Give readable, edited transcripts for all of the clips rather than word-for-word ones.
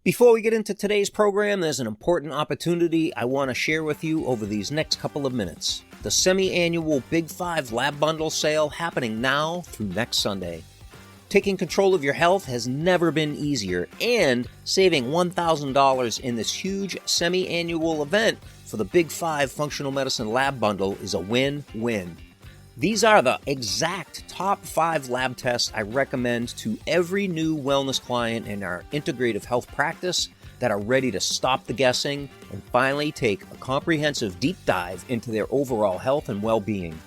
Before we get into today's program, there's an important opportunity I want to share with you over these next couple of minutes. The semi-annual Big 5 Lab Bundle sale happening now through next Sunday. Taking control of your health has never been easier, and saving $1,000 in this huge semi-annual event for the Big 5 Functional Medicine Lab Bundle is a win-win. These are the exact top 5 lab tests I recommend to every new wellness client in our integrative health practice that are ready to stop the guessing and finally take a comprehensive deep dive into their overall health and well-being.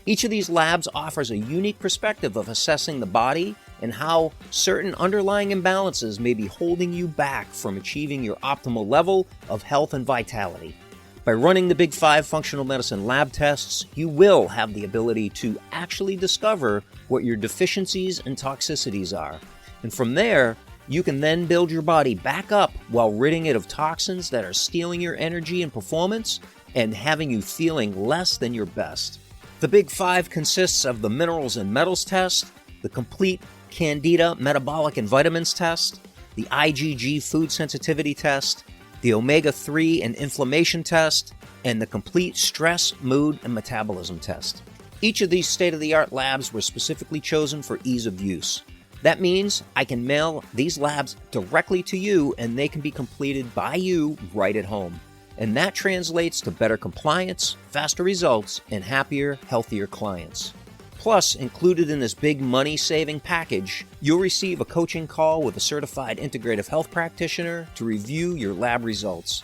Each of these labs offers a unique perspective of assessing the body and how certain underlying imbalances may be holding you back from achieving your optimal level of health and vitality. By running the Big 5 Functional Medicine lab tests, you will have the ability to actually discover what your deficiencies and toxicities are. And from there, you can then build your body back up while ridding it of toxins that are stealing your energy and performance and having you feeling less than your best. The Big 5 consists of the Minerals and Metals test, the complete Candida Metabolic and Vitamins test, the IgG Food Sensitivity test, the Omega-3 and Inflammation test, and the complete Stress, Mood, and Metabolism test. Each of these state-of-the-art labs were specifically chosen for ease of use. That means I can mail these labs directly to you and they can be completed by you right at home. And that translates to better compliance, faster results, and happier, healthier clients. Plus, included in this big money-saving package, you'll receive a coaching call with a certified integrative health practitioner to review your lab results.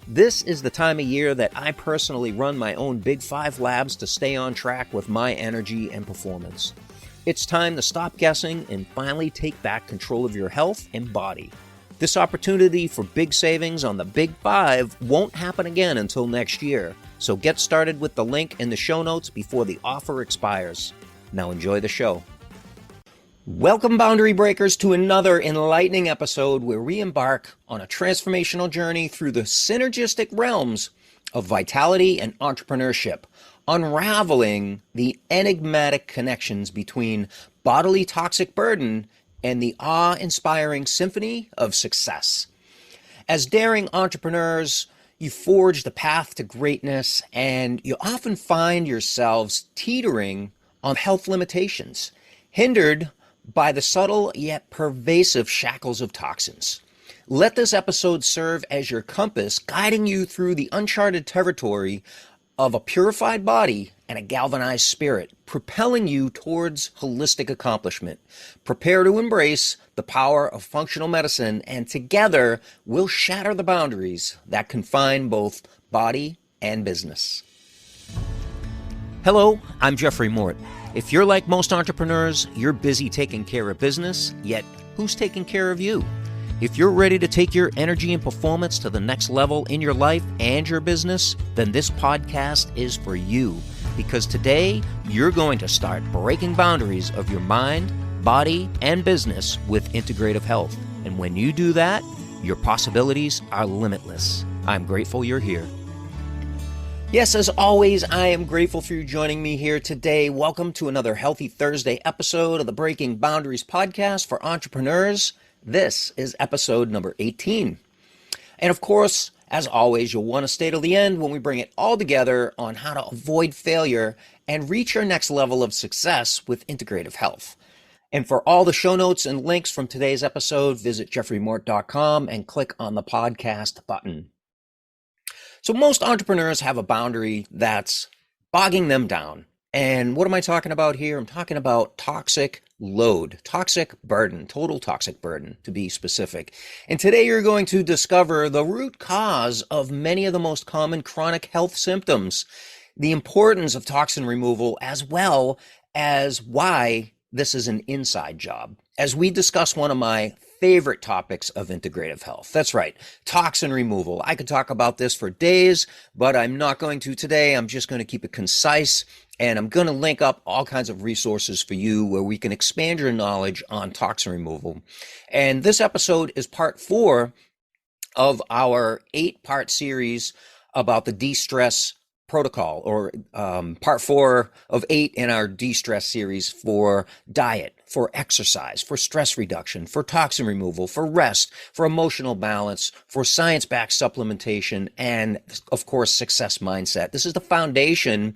This is the time of year that I personally run my own Big 5 labs to stay on track with my energy and performance. It's time to stop guessing and finally take back control of your health and body. This opportunity for big savings on the Big 5 won't happen again until next year, so get started with the link in the show notes before the offer expires. Now enjoy the show. Welcome, boundary breakers, to another enlightening episode where we embark on a transformational journey through the synergistic realms of vitality and entrepreneurship, unraveling the enigmatic connections between bodily toxic burden and the awe-inspiring symphony of success. As daring entrepreneurs, you forge the path to greatness, and you often find yourselves teetering on health limitations, hindered by the subtle yet pervasive shackles of toxins. Let this episode serve as your compass, guiding you through the uncharted territory of a purified body and a galvanized spirit, propelling you towards holistic accomplishment. Prepare to embrace the power of functional medicine, and together we'll shatter the boundaries that confine both body and business. Hello, I'm Jeffrey Mort. If you're like most entrepreneurs, you're busy taking care of business, yet who's taking care of you? If you're ready to take your energy and performance to the next level in your life and your business, then this podcast is for you. Because today, you're going to start breaking boundaries of your mind, body, and business with integrative health. And when you do that, your possibilities are limitless. I'm grateful you're here. Yes, as always, I am grateful for you joining me here today. Welcome to another Healthy Thursday episode of the Breaking Boundaries podcast for entrepreneurs. This is episode number 18. And of course, as always, you'll want to stay till the end when we bring it all together on how to avoid failure and reach your next level of success with integrative health. And for all the show notes and links from today's episode, visit jeffreymort.com and click on the podcast button. So most entrepreneurs have a boundary that's bogging them down. And what am I talking about here? I'm talking about toxic load, toxic burden, total toxic burden, to be specific. And today you're going to discover the root cause of many of the most common chronic health symptoms, the importance of toxin removal, as well as why this is an inside job, as we discuss one of my favorite topics of integrative health. That's right, toxin removal. I could talk about this for days, but I'm not going to today. I'm just going to keep it concise, and I'm going to link up all kinds of resources for you where we can expand your knowledge on toxin removal. And this episode is part 4 of our 8-part series about the de-stress protocol, or part 4 of 8 in our de-stress series for diet, for exercise, for stress reduction, for toxin removal, for rest, for emotional balance, for science-backed supplementation, and of course, success mindset. This is the foundation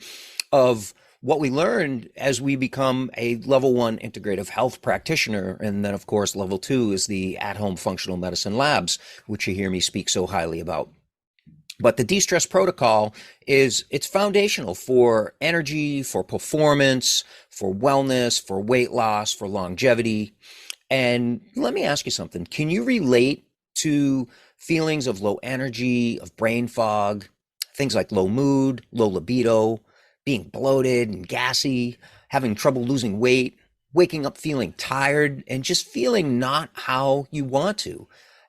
of what we learned as we become a level 1 integrative health practitioner. And then, of course, level 2 is the at-home functional medicine labs, which you hear me speak so highly about. But the de-stress protocol it's foundational for energy, for performance, for wellness, for weight loss, for longevity. And let me ask you something. Can you relate to feelings of low energy, of brain fog, things like low mood, low libido, being bloated and gassy, having trouble losing weight, waking up feeling tired, and just feeling not how you want to?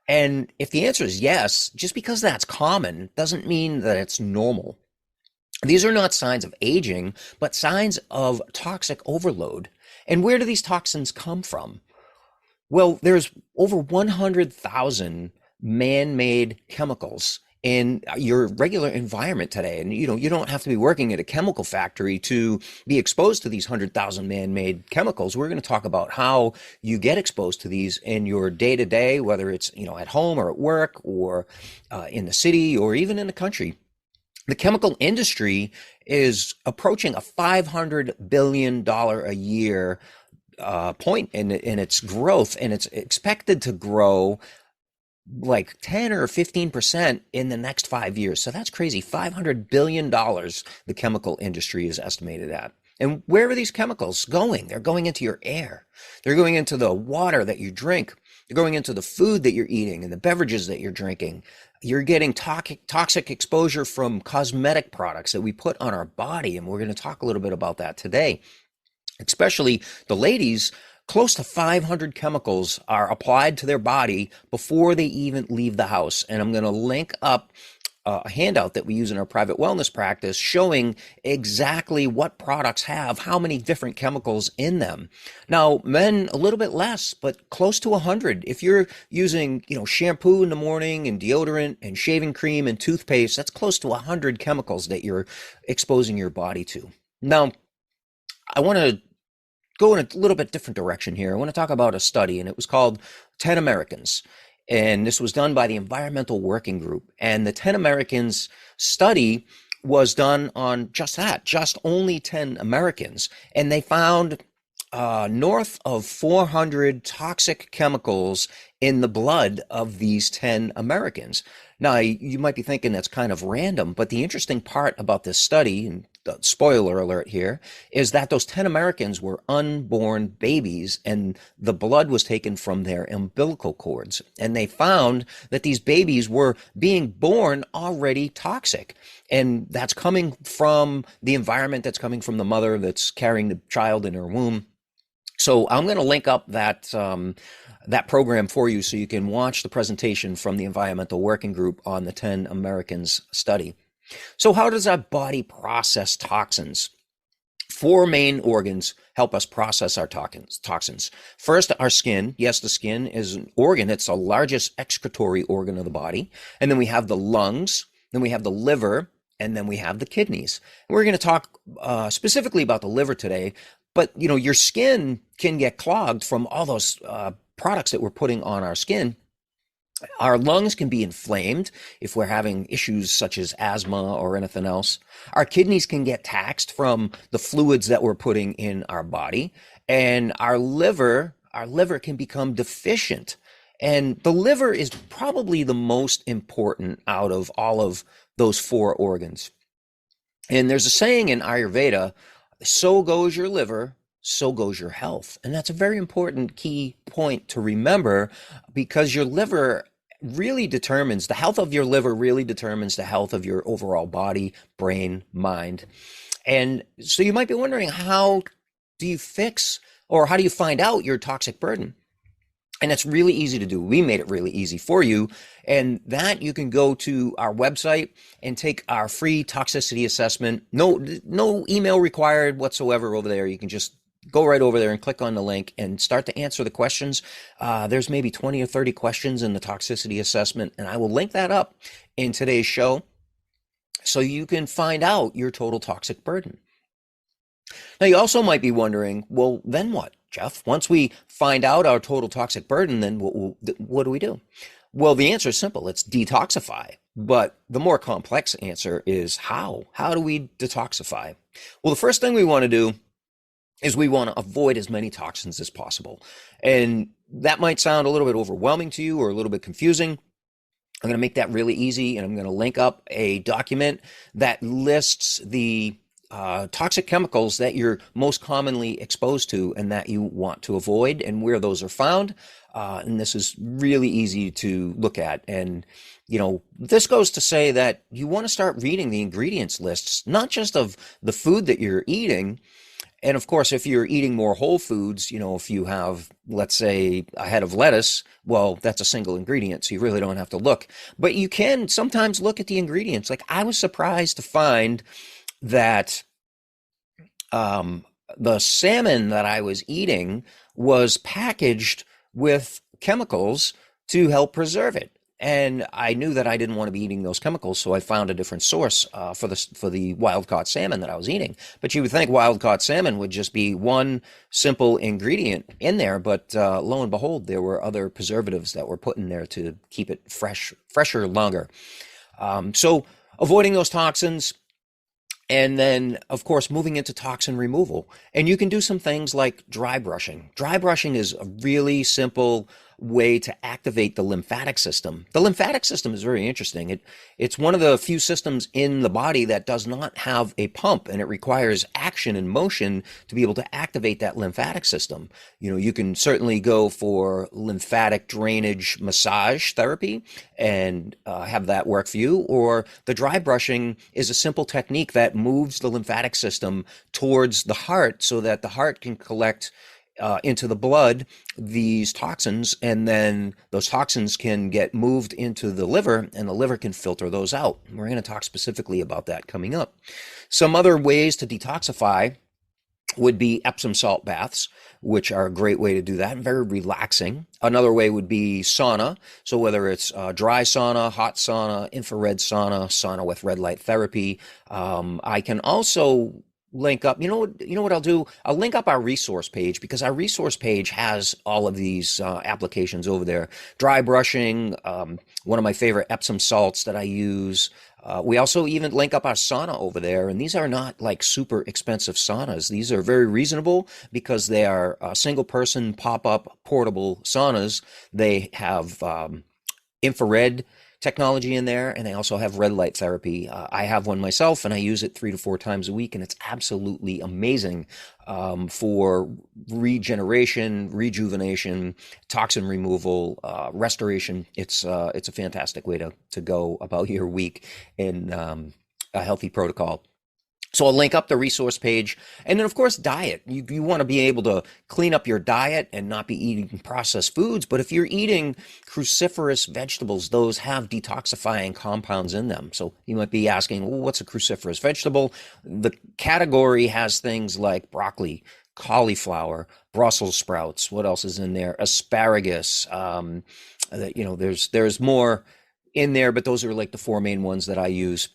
And if the answer is yes, just because that's common doesn't mean that it's normal. These are not signs of aging, but signs of toxic overload. And where do these toxins come from? Well, there's over 100,000 man-made chemicals in your regular environment today. And you don't have to be working at a chemical factory to be exposed to these 100,000 man-made chemicals. We're going to talk about how you get exposed to these in your day-to-day, whether it's at home or at work or in the city or even in the country. The chemical industry is approaching a $500 billion a year point in its growth, and it's expected to grow like 10 or 15% in the next 5 years. So that's crazy. $500 billion the chemical industry is estimated at. And where are these chemicals going? They're going into your air. They're going into the water that you drink. They're going into the food that you're eating and the beverages that you're drinking. You're getting toxic exposure from cosmetic products that we put on our body. And we're going to talk a little bit about that today. Especially the ladies, close to 500 chemicals are applied to their body before they even leave the house. And I'm going to link up a handout that we use in our private wellness practice showing exactly what products have how many different chemicals in them. Now, men, a little bit less, but close to 100. If you're using, shampoo in the morning and deodorant and shaving cream and toothpaste, that's close to 100 chemicals that you're exposing your body to. Now, I want to go in a little bit different direction here. I want to talk about a study, and it was called 10 Americans. And this was done by the Environmental Working Group. And the 10 Americans study was done on just that, just only 10 Americans. And they found north of 400 toxic chemicals in the blood of these 10 Americans. Now, you might be thinking that's kind of random, but the interesting part about this study, and the spoiler alert here, is that those 10 Americans were unborn babies, and the blood was taken from their umbilical cords. And they found that these babies were being born already toxic. And that's coming from the environment, that's coming from the mother that's carrying the child in her womb. So I'm going to link up that program for you so you can watch the presentation from the Environmental Working Group on the 10 Americans study. So how does our body process toxins? 4 main organs help us process our toxins. First, our skin. Yes, the skin is an organ. It's the largest excretory organ of the body. And then we have the lungs, then we have the liver, and then we have the kidneys. We're going to talk specifically about the liver today. But, your skin can get clogged from all those products that we're putting on our skin. Our lungs can be inflamed if we're having issues such as asthma or anything else. Our kidneys can get taxed from the fluids that we're putting in our body. And our liver can become deficient. And the liver is probably the most important out of all of those 4 organs. And there's a saying in Ayurveda, so goes your liver, so goes your health. And that's a very important key point to remember, because your liver really determines, the health of your liver really determines the health of your overall body, brain, mind. And so you might be wondering, how do you fix, or how do you find out your toxic burden? And it's really easy to do. We made it really easy for you. And that you can go to our website and take our free toxicity assessment. No email required whatsoever over there. You can just go right over there and click on the link and start to answer the questions. There's maybe 20 or 30 questions in the toxicity assessment, and I will link that up in today's show so you can find out your total toxic burden. Now, you also might be wondering, well, then what? Jeff, once we find out our total toxic burden, then what do we do? Well, the answer is simple. It's detoxify. But the more complex answer is how? How do we detoxify? Well, the first thing we want to do is we want to avoid as many toxins as possible. And that might sound a little bit overwhelming to you or a little bit confusing. I'm going to make that really easy, and I'm going to link up a document that lists the toxic chemicals that you're most commonly exposed to and that you want to avoid and where those are found. And this is really easy to look at. And, this goes to say that you want to start reading the ingredients lists, not just of the food that you're eating. And of course, if you're eating more whole foods, if you have, let's say, a head of lettuce, well, that's a single ingredient, so you really don't have to look. But you can sometimes look at the ingredients. Like, I was surprised to find that the salmon that I was eating was packaged with chemicals to help preserve it. And I knew that I didn't want to be eating those chemicals, so I found a different source for the wild-caught salmon that I was eating. But you would think wild-caught salmon would just be one simple ingredient in there, but lo and behold, there were other preservatives that were put in there to keep it fresher longer. So avoiding those toxins, and then, of course, moving into toxin removal. And you can do some things like dry brushing. Dry brushing is a really simple way to activate the lymphatic system. The lymphatic system is very interesting. It's one of the few systems in the body that does not have a pump, and it requires action and motion to be able to activate that lymphatic system. You can certainly go for lymphatic drainage massage therapy and have that work for you, or the dry brushing is a simple technique that moves the lymphatic system towards the heart so that the heart can collect into the blood these toxins, and then those toxins can get moved into the liver, and the liver can filter those out. We're going to talk specifically about that coming up. Some other ways to detoxify would be Epsom salt baths, which are a great way to do that and very relaxing. Another way would be sauna. So whether it's dry sauna, hot sauna, infrared sauna with red light therapy. I can also link up, you know what I'll do? I'll link up our resource page, because our resource page has all of these applications over there. Dry brushing, one of my favorite Epsom salts that I use. We also even link up our sauna over there, and these are not like super expensive saunas. These are very reasonable because they are single person pop-up portable saunas. They have infrared technology in there, and they also have red light therapy. I have one myself, and I use it 3 to 4 times a week, and it's absolutely amazing for regeneration, rejuvenation, toxin removal, restoration. It's a fantastic way to go about your week in a healthy protocol. So I'll link up the resource page. And then, of course, diet. You want to be able to clean up your diet and not be eating processed foods. But if you're eating cruciferous vegetables, those have detoxifying compounds in them. So you might be asking, well, what's a cruciferous vegetable? The category has things like broccoli, cauliflower, Brussels sprouts. What else is in there? Asparagus. There's more in there, but those are like the 4 main ones that I use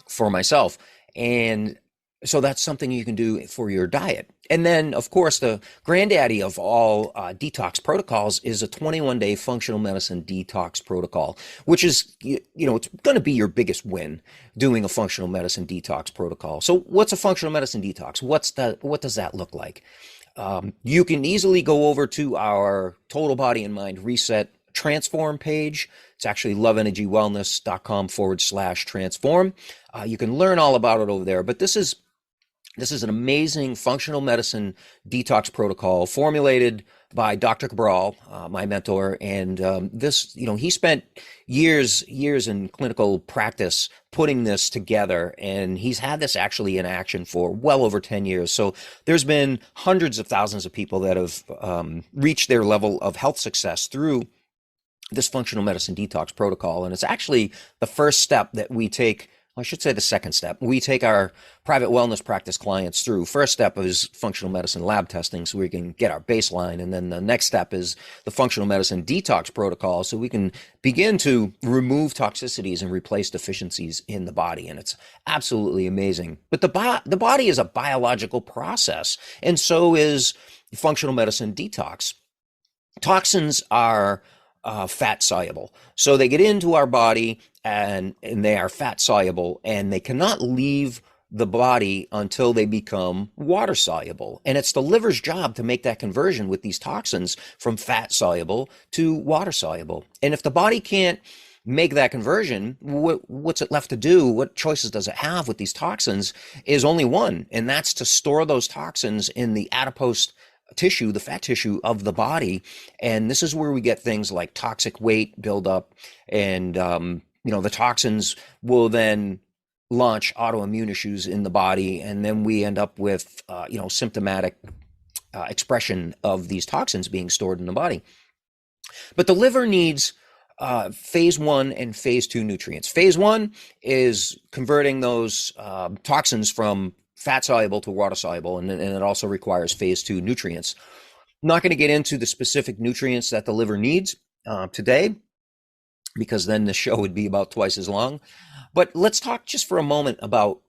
for myself. And so that's something you can do for your diet. And then, of course, the granddaddy of all detox protocols is a 21-day functional medicine detox protocol, which is, it's going to be your biggest win, doing a functional medicine detox protocol. So what's a functional medicine detox? What does that look like? You can easily go over to our Total Body and Mind Reset Transform page. It's actually loveenergywellness.com/transform. You can learn all about it over there, but this is an amazing functional medicine detox protocol formulated by Dr. Cabral, my mentor, and he spent years in clinical practice putting this together, and he's had this actually in action for well over 10 years. So there's been hundreds of thousands of people that have reached their level of health success through this functional medicine detox protocol. And it's actually the first step that we take. I should say the second step. We take our private wellness practice clients through. First step is functional medicine lab testing so we can get our baseline. And then the next step is the functional medicine detox protocol so we can begin to remove toxicities and replace deficiencies in the body. And it's absolutely amazing. But the body is a biological process. And so is functional medicine detox. Toxins are fat soluble. So they get into our body and they are fat soluble, and they cannot leave the body until they become water soluble. And it's the liver's job to make that conversion with these toxins from fat soluble to water soluble. And if the body can't make that conversion, what's it left to do? What choices does it have with these toxins? Is only one, and that's to store those toxins in the adipose tissue, the fat tissue of the body. And this is where we get things like toxic weight buildup, and the toxins will then launch autoimmune issues in the body, and then we end up with symptomatic expression of these toxins being stored in the body. But the liver needs phase 1 and phase 2 nutrients. Phase 1 is converting those toxins from fat soluble to water soluble, and it also requires phase 2 nutrients. I'm not going to get into the specific nutrients that the liver needs today, because then the show would be about twice as long. But let's talk just for a moment about,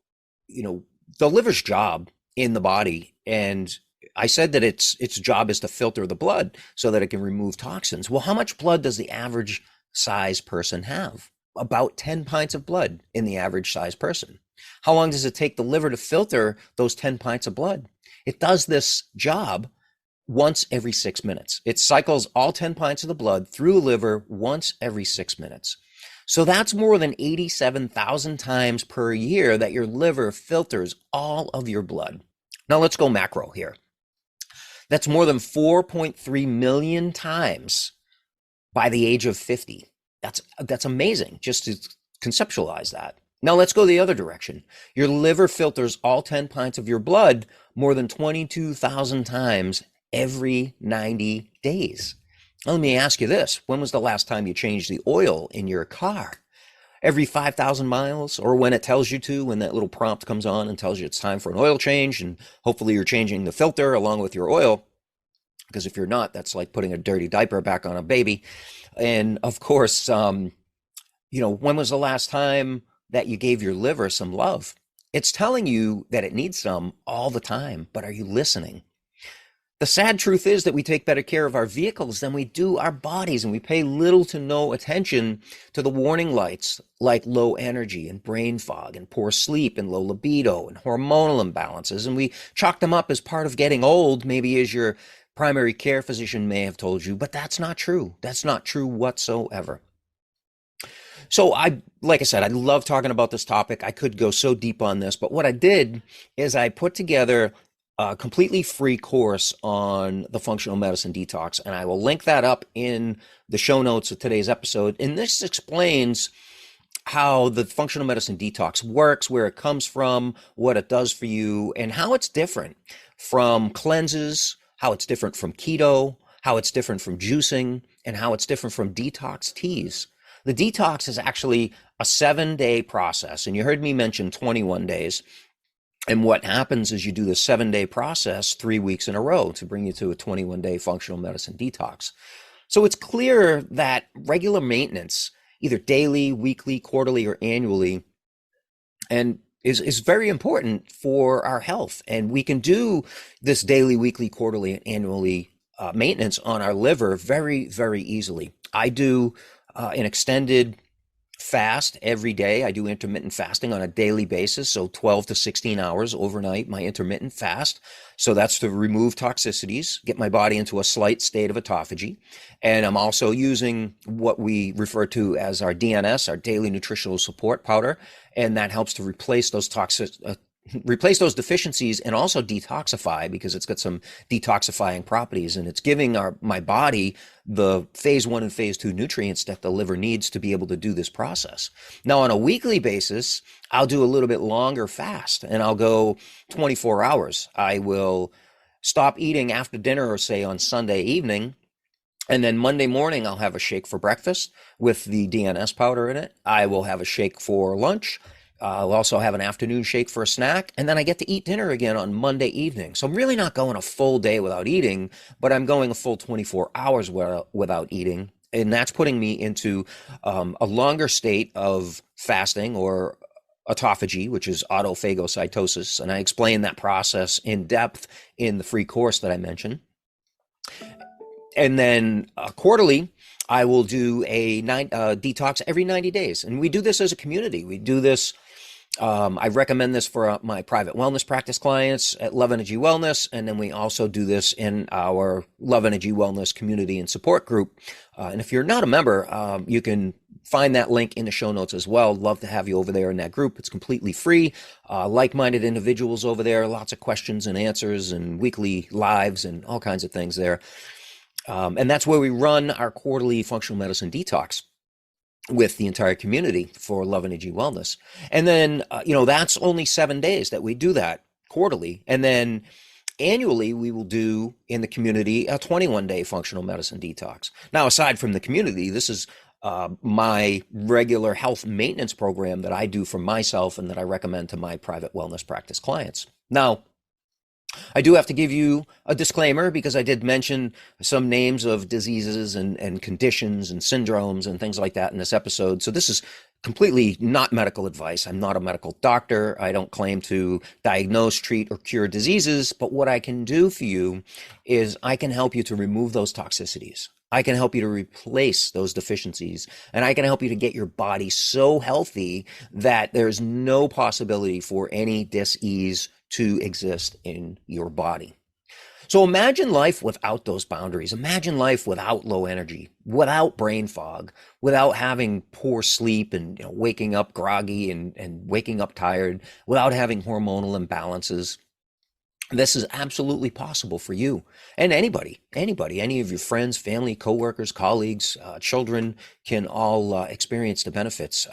the liver's job in the body. And I said that its job is to filter the blood so that it can remove toxins. Well, how much blood does the average size person have? About 10 pints of blood in the average size person. How long does it take the liver to filter those 10 pints of blood? It does this job once every 6 minutes. It cycles all 10 pints of the blood through the liver once every 6 minutes. So that's more than 87,000 times per year that your liver filters all of your blood. Now let's go macro here. That's more than 4.3 million times by the age of 50. That's amazing, just to conceptualize that. Now let's go the other direction. Your liver filters all 10 pints of your blood more than 22,000 times every 90 days. Now, let me ask you this. When was the last time you changed the oil in your car? Every 5,000 miles, or when it tells you to, when that little prompt comes on and tells you it's time for an oil change, and hopefully you're changing the filter along with your oil, because if you're not, that's like putting a dirty diaper back on a baby. And of course, when was the last time that you gave your liver some love? It's telling you that it needs some all the time, but are you listening? The sad truth is that we take better care of our vehicles than we do our bodies, and we pay little to no attention to the warning lights like low energy and brain fog and poor sleep and low libido and hormonal imbalances, and we chalk them up as part of getting old, maybe as your primary care physician may have told you, but that's not true. That's not true whatsoever. So like I said, I love talking about this topic. I could go so deep on this, but what I did is I put together a completely free course on the functional medicine detox, and I will link that up in the show notes of today's episode. And this explains how the functional medicine detox works, where it comes from, what it does for you, and how it's different from cleanses, how it's different from keto, how it's different from juicing, and how it's different from detox teas. The detox is actually a 7-day process, and you heard me mention 21 days. And what happens is you do the 7-day process 3 weeks in a row to bring you to a 21-day functional medicine detox. So it's clear that regular maintenance, either daily, weekly, quarterly, or annually, and is very important for our health. And we can do this daily, weekly, quarterly, and annually maintenance on our liver very, very easily. I do an extended fast every day. I do intermittent fasting on a daily basis, so 12 to 16 hours overnight, my intermittent fast. So that's to remove toxicities, get my body into a slight state of autophagy. And I'm also using what we refer to as our DNS, our daily nutritional support powder, and that helps to replace those deficiencies and also detoxify, because it's got some detoxifying properties, and it's giving my body the phase 1 and phase 2 nutrients that the liver needs to be able to do this process. Now, on a weekly basis, I'll do a little bit longer fast, and I'll go 24 hours. I will stop eating after dinner, or say on Sunday evening, and then Monday morning, I'll have a shake for breakfast with the DNS powder in it. I will have a shake for lunch. I'll also have an afternoon shake for a snack, and then I get to eat dinner again on Monday evening. So I'm really not going a full day without eating, but I'm going a full 24 hours without eating. And that's putting me into a longer state of fasting, or autophagy, which is autophagocytosis. And I explain that process in depth in the free course that I mentioned. And then quarterly, I will do a detox every 90 days. And we do this as a community. We do this. I recommend this for my private wellness practice clients at Love Energy Wellness. And then we also do this in our Love Energy Wellness community and support group. And if you're not a member, you can find that link in the show notes as well. Love to have you over there in that group. It's completely free. Like-minded individuals over there, lots of questions and answers and weekly lives and all kinds of things there. And that's where we run our quarterly functional medicine detox with the entire community for Love Energy Wellness. And then, that's only 7 days that we do that quarterly. And then annually, we will do in the community a 21-day functional medicine detox. Now, aside from the community, this is my regular health maintenance program that I do for myself and that I recommend to my private wellness practice clients. Now, I do have to give you a disclaimer because I did mention some names of diseases and conditions and syndromes and things like that in this episode. So this is completely not medical advice. I'm not a medical doctor. I don't claim to diagnose, treat, or cure diseases. But what I can do for you is I can help you to remove those toxicities. I can help you to replace those deficiencies, and I can help you to get your body so healthy that there's no possibility for any dis-ease to exist in your body. So imagine life without those boundaries. Imagine life without low energy, without brain fog, without having poor sleep and waking up groggy and waking up tired, without having hormonal imbalances. This is absolutely possible for you and anybody, any of your friends, family, coworkers, colleagues, children can all experience the benefits.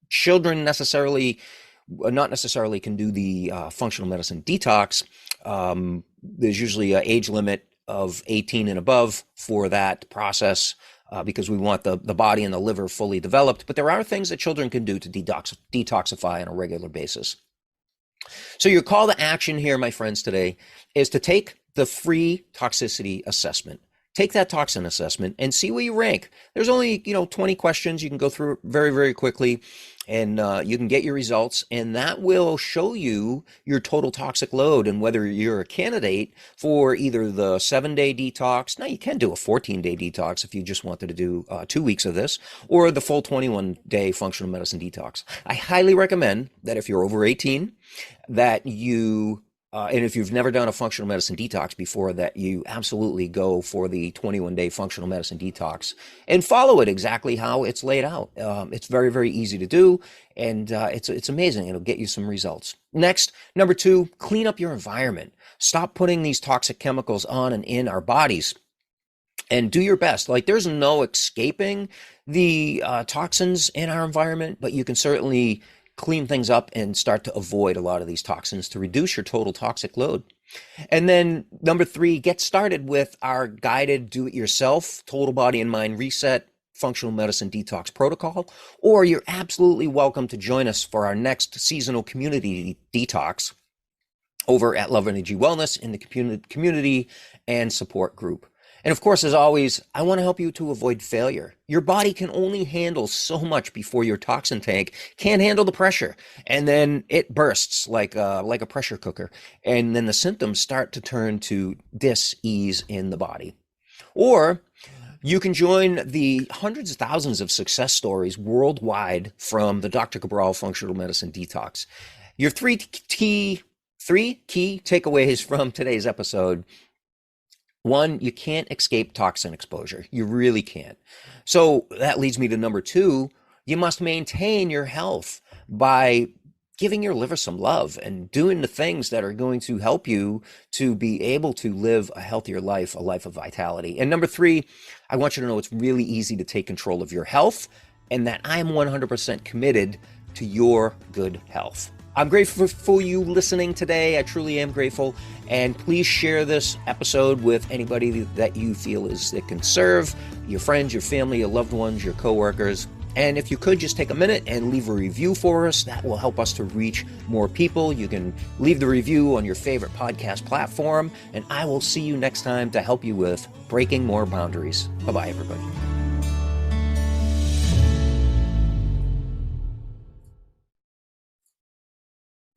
Children not necessarily can do the functional medicine detox. There's usually an age limit of 18 and above for that process because we want the body and the liver fully developed. But there are things that children can do to detoxify on a regular basis. So your call to action here, my friends, today is to take the free toxicity assessment. Take that toxin assessment and see where you rank. There's only, 20 questions. You can go through very, very quickly and you can get your results, and that will show you your total toxic load and whether you're a candidate for either the 7-day detox. Now you can do a 14-day detox if you just wanted to do 2 weeks of this, or the full 21-day functional medicine detox. I highly recommend that if you're over 18, that you and if you've never done a functional medicine detox before, that you absolutely go for the 21-day functional medicine detox and follow it exactly how it's laid out. It's very, very easy to do, and it's amazing. It'll get you some results. Next, number 2, clean up your environment. Stop putting these toxic chemicals on and in our bodies. And do your best. There's no escaping the toxins in our environment, but you can certainly clean things up and start to avoid a lot of these toxins to reduce your total toxic load. And then number 3, get started with our guided do-it-yourself total body and mind reset functional medicine detox protocol, or you're absolutely welcome to join us for our next seasonal community detox over at Love Energy Wellness in the community and support group. And of course, as always, I want to help you to avoid failure. Your body can only handle so much before your toxin tank can't handle the pressure. And then it bursts like a pressure cooker. And then the symptoms start to turn to dis-ease in the body. Or you can join the hundreds of thousands of success stories worldwide from the Dr. Cabral Functional Medicine Detox. Your three key takeaways from today's episode. 1, you can't escape toxin exposure. You really can't. So that leads me to number 2. You must maintain your health by giving your liver some love and doing the things that are going to help you to be able to live a healthier life, a life of vitality. And number 3, I want you to know it's really easy to take control of your health and that I'm 100% committed to your good health. I'm grateful for you listening today. I truly am grateful. And please share this episode with anybody that you feel that can serve, your friends, your family, your loved ones, your coworkers. And if you could just take a minute and leave a review for us, that will help us to reach more people. You can leave the review on your favorite podcast platform, and I will see you next time to help you with breaking more boundaries. Bye-bye, everybody.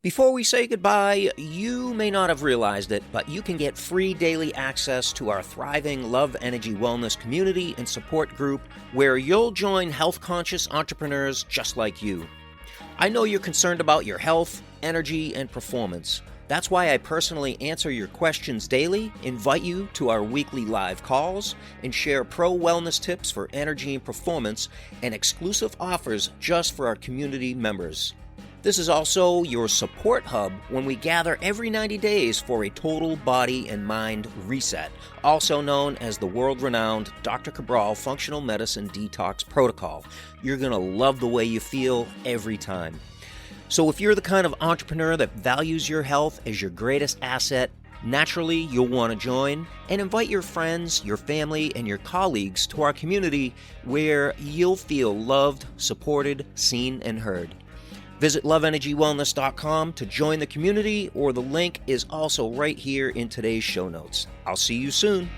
Before we say goodbye, you may not have realized it, but you can get free daily access to our thriving Love Energy Wellness community and support group where you'll join health-conscious entrepreneurs just like you. I know you're concerned about your health, energy, and performance. That's why I personally answer your questions daily, invite you to our weekly live calls, and share pro wellness tips for energy and performance and exclusive offers just for our community members. This is also your support hub when we gather every 90 days for a total body and mind reset, also known as the world-renowned Dr. Cabral Functional Medicine Detox Protocol. You're going to love the way you feel every time. So if you're the kind of entrepreneur that values your health as your greatest asset, naturally you'll want to join and invite your friends, your family, and your colleagues to our community where you'll feel loved, supported, seen, and heard. Visit loveenergywellness.com to join the community, or the link is also right here in today's show notes. I'll see you soon.